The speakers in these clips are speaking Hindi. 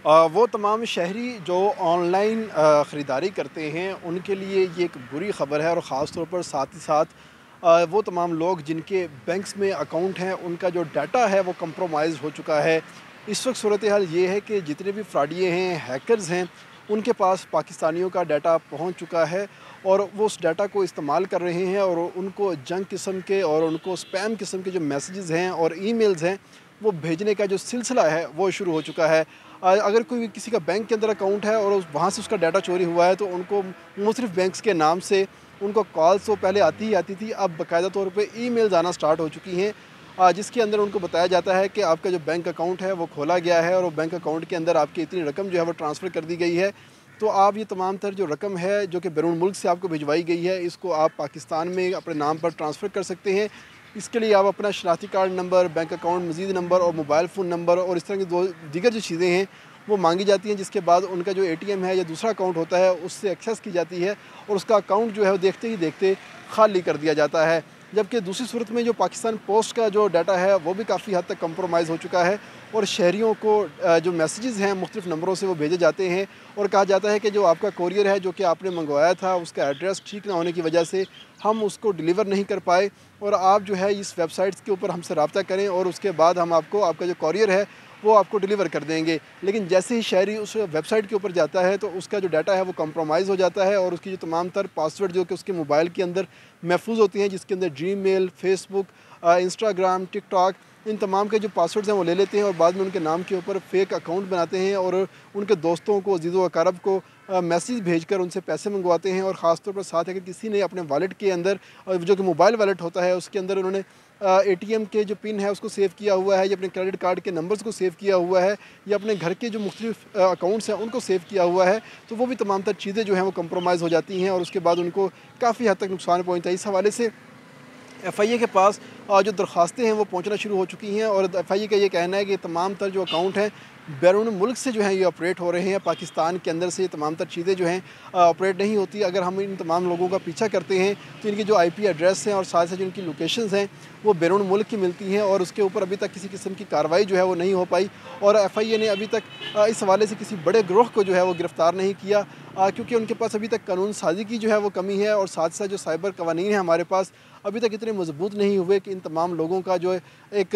वो तमाम शहरी जो ऑनलाइन ख़रीदारी करते हैं उनके लिए ये एक बुरी ख़बर है और ख़ास तौर पर साथ ही साथ वो तमाम लोग जिनके बैंक्स में अकाउंट हैं उनका जो डाटा है वो कंप्रोमाइज़ हो चुका है। इस वक्त सूरत हाल ये है कि जितने भी फ्रॉडिये हैं, हैकर्स हैं, उनके पास पाकिस्तानियों का डाटा पहुंच चुका है और वो उस डाटा को इस्तेमाल कर रहे हैं और उनको जंक किस्म के और उनको स्पैम किस्म के जो मैसेजेस हैं और ईमेल्स हैं वो भेजने का जो सिलसिला है वो शुरू हो चुका है। अगर कोई किसी का बैंक के अंदर अकाउंट है और वहाँ से उसका डाटा चोरी हुआ है तो उनको मुख्तलिफ बैंक्स के नाम से उनको कॉल्स तो पहले आती ही आती थी, अब बाकायदा तौर पे ईमेल्स आना स्टार्ट हो चुकी हैं, जिसके अंदर उनको बताया जाता है कि आपका जो बैंक अकाउंट है वो खोला गया है और वो बैंक अकाउंट के अंदर आपकी इतनी रकम जो है वो ट्रांसफ़र कर दी गई है। तो आप ये तमाम तर जो रकम है जो कि बैरून मुल्क से आपको भिजवाई गई है, इसको आप पाकिस्तान में अपने नाम पर ट्रांसफ़र कर सकते हैं। इसके लिए आप अपना शनाख्ती कार्ड नंबर, बैंक अकाउंट मज़ीद नंबर और मोबाइल फ़ोन नंबर और इस तरह की दो दीगर जो चीज़ें हैं वो मांगी जाती हैं, जिसके बाद उनका जो एटीएम है या दूसरा अकाउंट होता है उससे एक्सेस की जाती है और उसका अकाउंट जो है वो देखते ही देखते खाली कर दिया जाता है। जबकि दूसरी सूरत में जो पाकिस्तान पोस्ट का जो डाटा है वो भी काफ़ी हद तक कंप्रोमाइज़ हो चुका है और शहरियों को जो मैसेजेस हैं मुख्तलिफ़ नंबरों से वो भेजे जाते हैं और कहा जाता है कि जो आपका कोरियर है जो कि आपने मंगवाया था उसका एड्रेस ठीक ना होने की वजह से हम उसको डिलीवर नहीं कर पाए और आप जो है इस वेबसाइट्स के ऊपर हमसे रब्ता करें और उसके बाद हम आपको आपका जो कोरियर है वो आपको डिलीवर कर देंगे। लेकिन जैसे ही शहरी उस वेबसाइट के ऊपर जाता है तो उसका जो डाटा है वो कंप्रोमाइज़ हो जाता है और उसकी जो तमाम तर पासवर्ड जो कि उसके मोबाइल के अंदर महफूज होती हैं, जिसके अंदर जीमेल, फेसबुक, इंस्टाग्राम, टिकटॉक, इन तमाम के जो पासवर्ड्स हैं वो ले लेते हैं और बाद में उनके नाम के ऊपर फेक अकाउंट बनाते हैं और उनके दोस्तों को, अज़ीज़ व अक़ारब को मैसेज भेजकर उनसे पैसे मंगवाते हैं। और ख़ास तौर पर साथ अगर किसी ने अपने वॉलेट के अंदर जो कि मोबाइल वॉलेट होता है उसके अंदर उन्होंने एटीएम के जो पिन है उसको सेव किया हुआ है या अपने क्रेडिट कार्ड के नंबर्स को सेव किया हुआ है या अपने घर के जो मुख्तलिफ अकाउंट्स हैं उनको सेव किया हुआ है, तो वो भी तमाम तर चीज़ें जो हैं वो कंप्रोमाइज़ हो जाती हैं और उसके बाद उनको काफ़ी हद तक नुकसान पहुँचता है। इस हवाले से एफआईए के पास जो दरख्वास्तें हैं वो पहुंचना शुरू हो चुकी हैं और एफआईए का ये कहना है कि तमाम तर जो अकाउंट हैं बैरून मुल्क से जो हैं ये ऑपरेट हो रहे हैं, पाकिस्तान के अंदर से ये तमाम तर चीज़ें जो हैं ऑपरेट नहीं होती। अगर हम इन तमाम लोगों का पीछा करते हैं तो इनकी जो आईपी एड्रेस हैं और साथ साथ जो इनकी लोकेशंस हैं वो बैरून मुल्क की मिलती हैं और उसके ऊपर अभी तक किसी किस्म की कार्रवाई जो है वो नहीं हो पाई और एफआईए ने अभी तक इस हवाले से किसी बड़े ग्रोह को जो है वो गिरफ़्तार नहीं किया, क्योंकि उनके पास अभी तक कानून साजी की जो है वो कमी है और साथ साथ जो साइबर कवानीन है हमारे पास अभी तक इतने मजबूत नहीं हुए कि इन तमाम लोगों का जो एक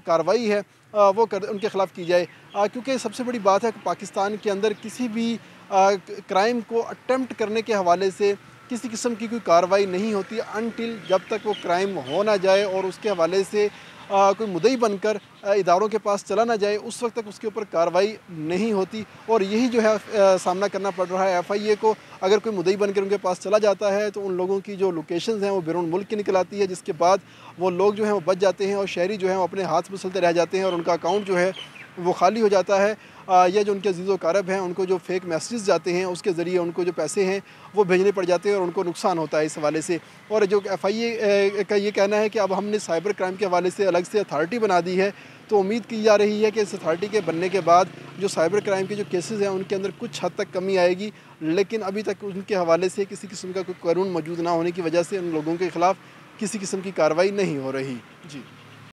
कार्रवाई है वो उनके ख़िलाफ़ की जाए। क्योंकि सबसे बड़ी बात है कि पाकिस्तान के अंदर किसी भी क्राइम को अटेम्प्ट करने के हवाले से किसी किस्म की कोई कार्रवाई नहीं होती अनटिल जब तक वो क्राइम हो ना जाए और उसके हवाले से कोई मुद्दई बनकर इदारों के पास चला ना जाए, उस वक्त तक उसके ऊपर कार्रवाई नहीं होती। और यही जो है सामना करना पड़ रहा है एफआईए को। अगर कोई मुद्दई बनकर उनके पास चला जाता है तो उन लोगों की जो लोकेशंस हैं वो बैरून मुल्क की निकल आती है, जिसके बाद वो लोग जो हैं वो बच जाते हैं और शहरी जो हैं वो अपने हाथ मसलते रह जाते हैं और उनका अकाउंट जो है वो खाली हो जाता है। या जो उनके अज़ीज़ व अक़ारब हैं उनको जो फेक मैसेजेस जाते हैं उसके ज़रिए उनको जो पैसे हैं वो भेजने पड़ जाते हैं और उनको नुकसान होता है इस हवाले से। और जो एफआईए का ये कहना है कि अब हमने साइबर क्राइम के हवाले से अलग से अथॉरिटी बना दी है, तो उम्मीद की जा रही है कि इस अथॉरिटी के बनने के बाद जो साइबर क्राइम के जो केसेस हैं उनके अंदर कुछ हद तक कमी आएगी। लेकिन अभी तक उनके हवाले से किसी किस्म का कोई कानून मौजूद ना होने की वजह से उन लोगों के ख़िलाफ़ किसी किस्म की कार्रवाई नहीं हो रही। जी।